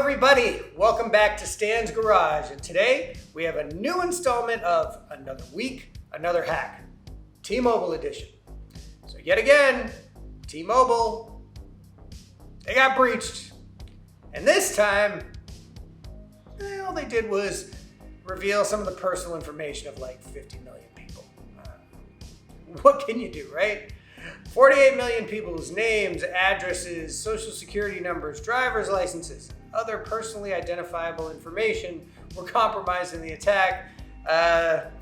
everybody, welcome back to Stan's Garage, and today we have a new installment of Another Week, Another Hack, T-Mobile edition. So yet again, T-Mobile, they got breached, and this time, all they did was reveal some of the personal information of like 50 million people. What can you do, right? 48 million people's names, addresses, social security numbers, driver's licenses, and other personally identifiable information were compromised in the attack.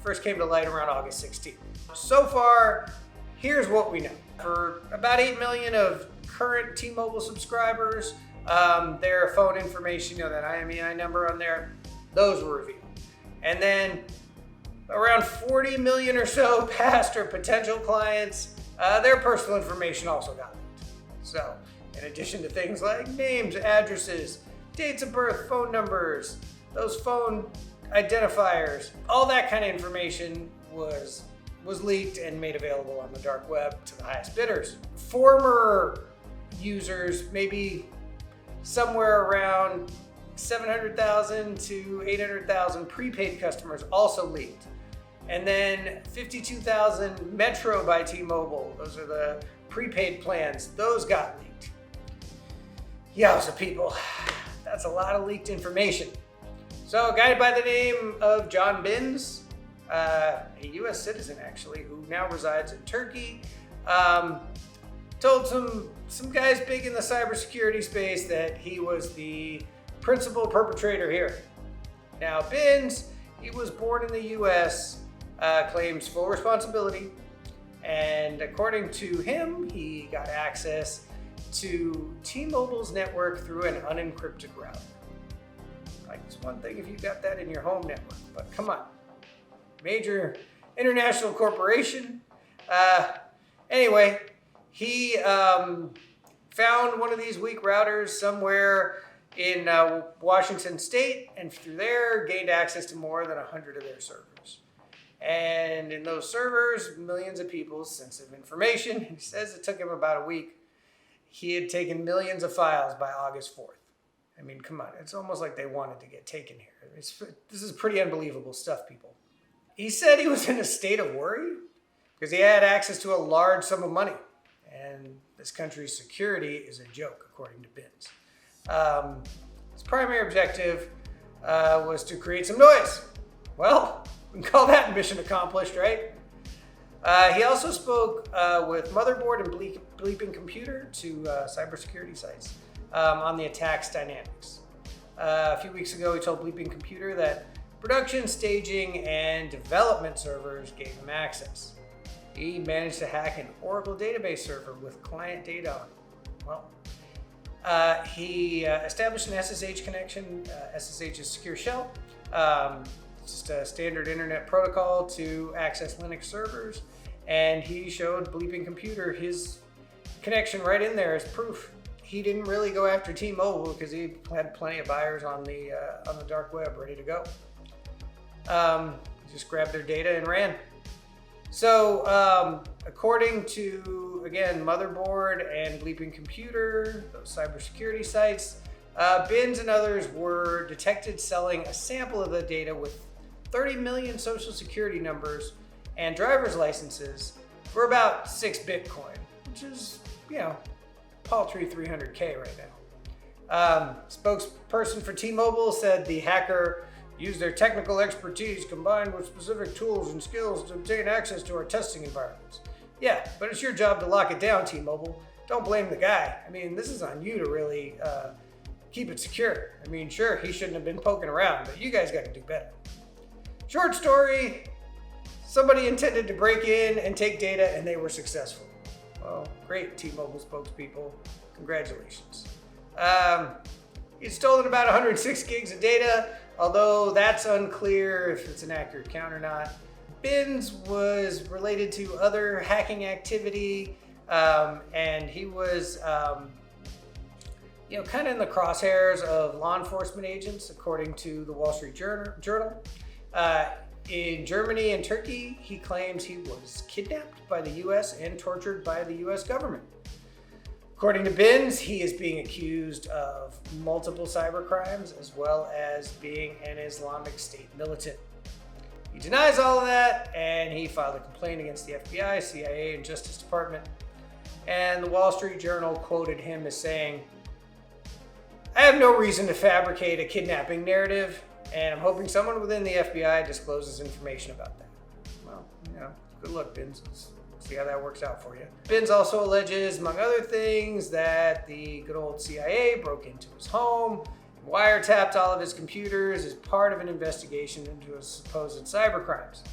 First came to light around August 16th. So far, here's what we know. For about 8 million of current T-Mobile subscribers, their phone information, that IMEI number on there, those were revealed. And then around 40 million or so past or potential clients, their personal information also got leaked. So, in addition to things like names, addresses, dates of birth, phone numbers, those phone identifiers, all that kind of information was leaked and made available on the dark web to the highest bidders. Former users, maybe somewhere around 700,000 to 800,000 prepaid customers also leaked. And then 52,000 Metro by T-Mobile, those are the prepaid plans, those got leaked. Yowza people, that's a lot of leaked information. So a guy by the name of John Binns, a US citizen actually, who now resides in Turkey, told some guys big in the cybersecurity space that he was the principal perpetrator here. Now Binns, he was born in the US, claims full responsibility, and according to him, he got access to T-Mobile's network through an unencrypted router. Like, it's one thing if you got that in your home network, but come on, major international corporation. Anyway, he found one of these weak routers somewhere in Washington State, and through there gained access to more than 100 of their servers. And in those servers, millions of people's sensitive information. He says it took him about a week. He had taken millions of files by August 4th. I mean, come on, it's almost like they wanted to get taken here. This is pretty unbelievable stuff, people. He said he was in a state of worry because he had access to a large sum of money. And this country's security is a joke, according to Binns. His primary objective was to create some noise. Well, we can call that mission accomplished, right? He also spoke with Motherboard and Bleeping Computer, two cybersecurity sites, on the attack's dynamics. A few weeks ago, he told Bleeping Computer that production, staging, and development servers gave him access. He managed to hack an Oracle database server with client data on it. Well, he established an SSH connection. SSH is secure shell. Just a standard internet protocol to access Linux servers. And he showed Bleeping Computer his connection right in there as proof. He didn't really go after T-Mobile because he had plenty of buyers on the dark web ready to go. He just grabbed their data and ran. So, according to, again, Motherboard and Bleeping Computer, those cybersecurity sites, Binns and others were detected selling a sample of the data with 30 million social security numbers and driver's licenses for about 6 Bitcoin, which is, paltry 300K right now. Spokesperson for T-Mobile said the hacker used their technical expertise combined with specific tools and skills to obtain access to our testing environments. Yeah, but it's your job to lock it down, T-Mobile. Don't blame the guy. I mean, this is on you to really keep it secure. I mean, sure, he shouldn't have been poking around, but you guys got to do better. Short story, somebody intended to break in and take data, and they were successful. Well, great, T-Mobile spokespeople. Congratulations. He's stolen about 106 gigs of data, although that's unclear if it's an accurate count or not. Binns was related to other hacking activity, and he was, kind of in the crosshairs of law enforcement agents, according to the Wall Street Journal. In Germany and Turkey, he claims he was kidnapped by the U.S. and tortured by the U.S. government. According to Binns, he is being accused of multiple cyber crimes as well as being an Islamic State militant. He denies all of that, and he filed a complaint against the FBI, CIA, and Justice Department. And the Wall Street Journal quoted him as saying, "I have no reason to fabricate a kidnapping narrative, and I'm hoping someone within the FBI discloses information about that." Well, good luck, Binns. Let's see how that works out for you. Binns also alleges, among other things, that the good old CIA broke into his home, wiretapped all of his computers as part of an investigation into his supposed cyber crimes.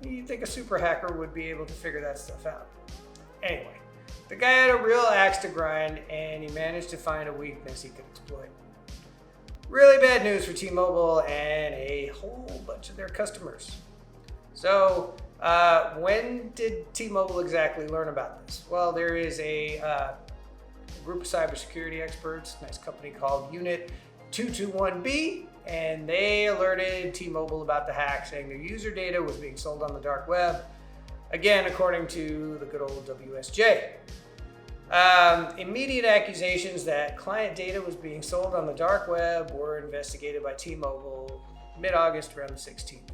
You'd think a super hacker would be able to figure that stuff out. Anyway, the guy had a real axe to grind, and he managed to find a weakness he could exploit. Really bad news for T-Mobile and a whole bunch of their customers. So, when did T-Mobile exactly learn about this? Well, there is a group of cybersecurity experts, nice company called Unit 221B, and they alerted T-Mobile about the hack, saying their user data was being sold on the dark web. Again, according to the good old WSJ. Immediate accusations that client data was being sold on the dark web were investigated by T-Mobile mid-August, around the 16th.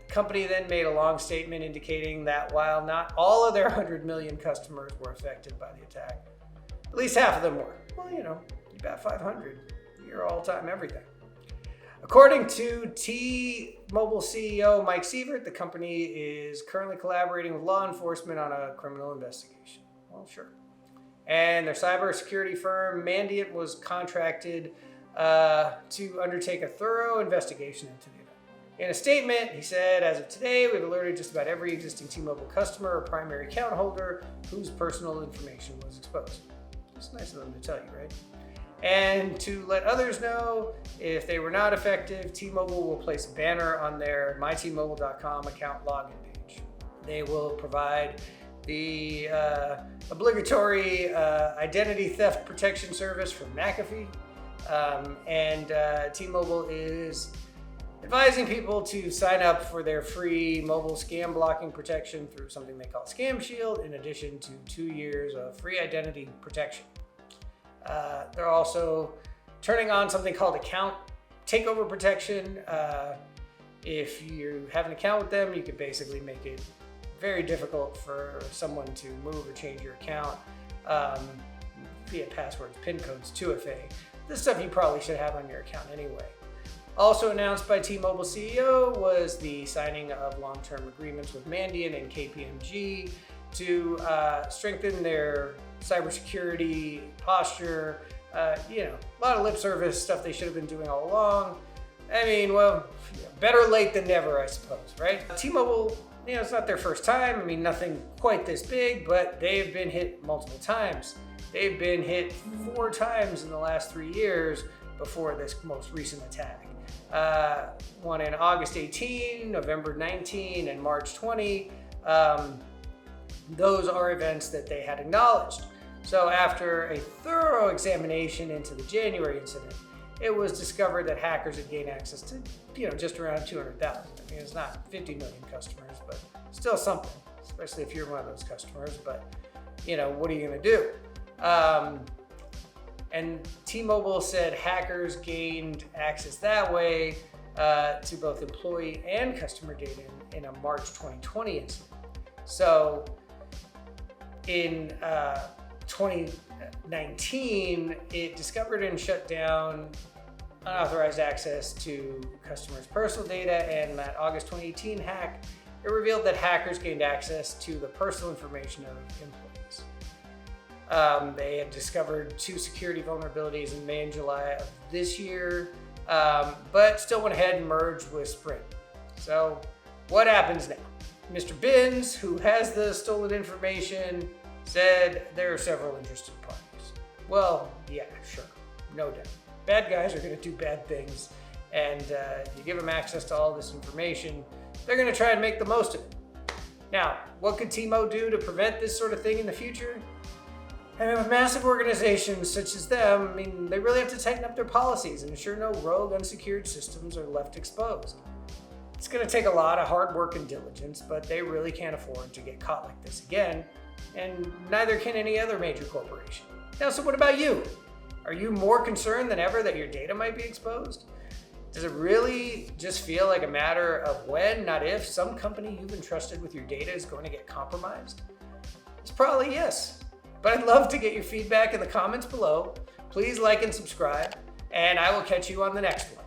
The company then made a long statement indicating that while not all of their 100 million customers were affected by the attack, at least half of them were. Well, you got 500, your all-time everything. According to T-Mobile CEO Mike Sievert, the company is currently collaborating with law enforcement on a criminal investigation. Well, sure. And their cybersecurity firm, Mandiant, was contracted to undertake a thorough investigation into the event. In a statement, he said, "As of today, we've alerted just about every existing T-Mobile customer or primary account holder whose personal information was exposed." It's nice of them to tell you, right? And to let others know, if they were not effective, T-Mobile will place a banner on their mytmobile.com account login page. They will provide the obligatory identity theft protection service from McAfee. And T-Mobile is advising people to sign up for their free mobile scam blocking protection through something they call Scam Shield, in addition to 2 years of free identity protection. They're also turning on something called account takeover protection. If you have an account with them, you could basically make it very difficult for someone to move or change your account via passwords, PIN codes, 2FA. This stuff you probably should have on your account anyway. Also announced by T-Mobile CEO was the signing of long-term agreements with Mandiant and KPMG to strengthen their cybersecurity posture. A lot of lip service stuff they should have been doing all along. I mean, well, better late than never, I suppose, right? T-Mobile, it's not their first time. I mean, nothing quite this big, but they've been hit multiple times. They've been hit 4 times in the last 3 years before this most recent attack. One in August 18, November 19, and March 20. Those are events that they had acknowledged. So after a thorough examination into the January incident, it was discovered that hackers had gained access to, just around 200,000. I mean, it's not 50 million customers, but still something, especially if you're one of those customers. But, what are you going to do? And T-Mobile said hackers gained access that way to both employee and customer data in a March 2020 incident. So in 2019, it discovered and shut down unauthorized access to customers' personal data, and that August 2018 hack, it revealed that hackers gained access to the personal information of employees. They had discovered 2 security vulnerabilities in May and July of this year, but still went ahead and merged with Sprint. So what happens now? Mr. Binns, who has the stolen information, said there are several interested parties. Well, yeah, sure, no doubt. Bad guys are going to do bad things, and you give them access to all this information, they're going to try and make the most of it. Now, what could T-Mo do to prevent this sort of thing in the future? I mean, with massive organizations such as them, they really have to tighten up their policies and ensure no rogue, unsecured systems are left exposed. It's going to take a lot of hard work and diligence, but they really can't afford to get caught like this again, and neither can any other major corporation. Now, so what about you? Are you more concerned than ever that your data might be exposed? Does it really just feel like a matter of when, not if, some company you've entrusted with your data is going to get compromised? It's probably yes. But I'd love to get your feedback in the comments below. Please like and subscribe, and I will catch you on the next one.